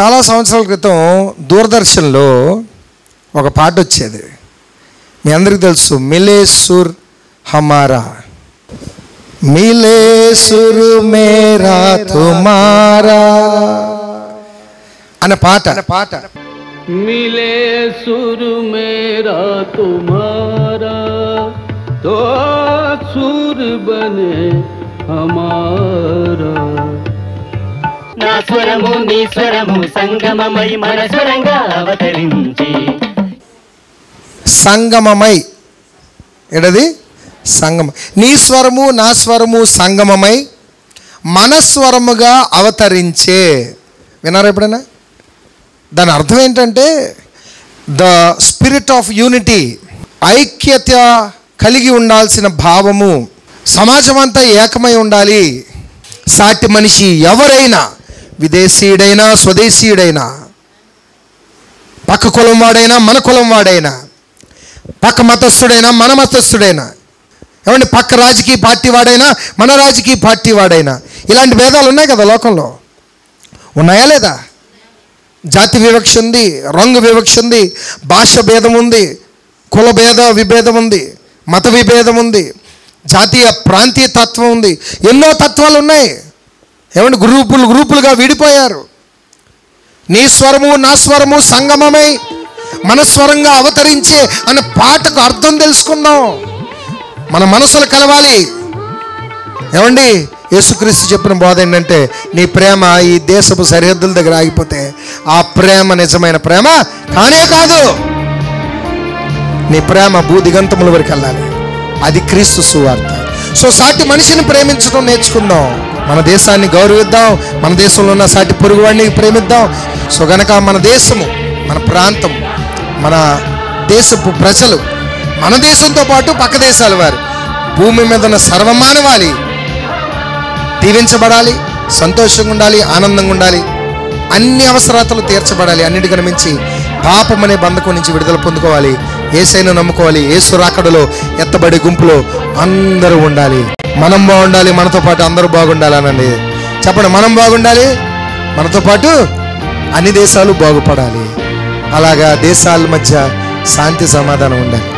చాలా సంవత్సరాల క్రితం దూరదర్శన్లో ఒక పాట వచ్చేది, మీ అందరికీ తెలుసు, మిలే సుర్ హమారా, మిలే సుర్ మేరా తుమారా అనే పాట. మిలే సుర్ మేరా తుమారా తో సుర్ బనే హమారా. నా స్వరము నీ స్వరము సంగమమై మన స్వరంగా అవతరించి. సంగమమై ఎడది సంగమ, నీ స్వరము నా స్వరము సంగమమై మన స్వరముగా అవతరించే. విన్నారా ఎప్పుడైనా? దాని అర్థం ఏంటంటే ద స్పిరిట్ ఆఫ్ యూనిటీ, ఐక్యత కలిగి ఉండాల్సిన భావము, సమాజం అంతా ఏకమై ఉండాలి. సాటి మనిషి ఎవరైనా, విదేశీయుడైనా స్వదేశీయుడైనా, పక్క కులం వాడైనా మన కులం వాడైనా, పక్క మతస్థుడైనా మన మతస్థుడైనా, ఏమంటే పక్క రాజకీయ పార్టీ వాడైనా మన రాజకీయ పార్టీ వాడైనా, ఇలాంటి భేదాలు ఉన్నాయి కదా లోకంలో, ఉన్నాయా లేదా? జాతి వివక్ష ఉంది, రంగు వివక్ష ఉంది, భాష భేదం ఉంది, కుల భేద విభేదం ఉంది, మత విభేదం ఉంది, జాతీయ ప్రాంతీయ తత్వం ఉంది, ఎన్నో తత్వాలు ఉన్నాయి. ఏమంటే గ్రూపులుగా విడిపోయారు. నీ స్వరము నా స్వరము సంగమమై మన స్వరంగా అవతరించే అనే పాటకు అర్థం తెలుసుకుందాం. మన మనసులు కలవాలి. ఏమండి, యేసుక్రీస్తు చెప్పిన బోధ ఏంటంటే, నీ ప్రేమ ఈ దేశపు సరిహద్దుల దగ్గర ఆగిపోతే ఆ ప్రేమ నిజమైన ప్రేమ కానే కాదు. నీ ప్రేమ భూదిగంతముల వరకు వెళ్ళాలి. అది క్రీస్తు సువార్త. సో సాటి మనిషిని ప్రేమించడం నేర్చుకుందాం. మన దేశాన్ని గౌరవిద్దాం. మన దేశంలో ఉన్న సాటి పొరుగువాడిని ప్రేమిద్దాం. సో గనక మన దేశము, మన ప్రాంతం, మన దేశపు ప్రజలు, మన దేశంతో పాటు పక్క దేశాల వారు, భూమి మీద ఉన్న సర్వమానవాళి దీవించబడాలి, సంతోషంగా ఉండాలి, ఆనందంగా ఉండాలి, అన్ని అవసరాలు తీర్చబడాలి. అన్నిటికన్నా మించి పాపం అనే బంధకం నుంచి విడుదల పొందుకోవాలి. యేసయ్యను నమ్ముకోవాలి. యేసు రాకడలో ఎత్తబడి గుంపులో అందరూ ఉండాలి. మనం బాగుండాలి, మనతో పాటు అందరూ బాగుండాలి అనండి. చెప్పండి, మనం బాగుండాలి, మనతో పాటు అన్ని దేశాలు బాగుపడాలి. అలాగా దేశాల మధ్య శాంతి సమాధానం ఉండాలి.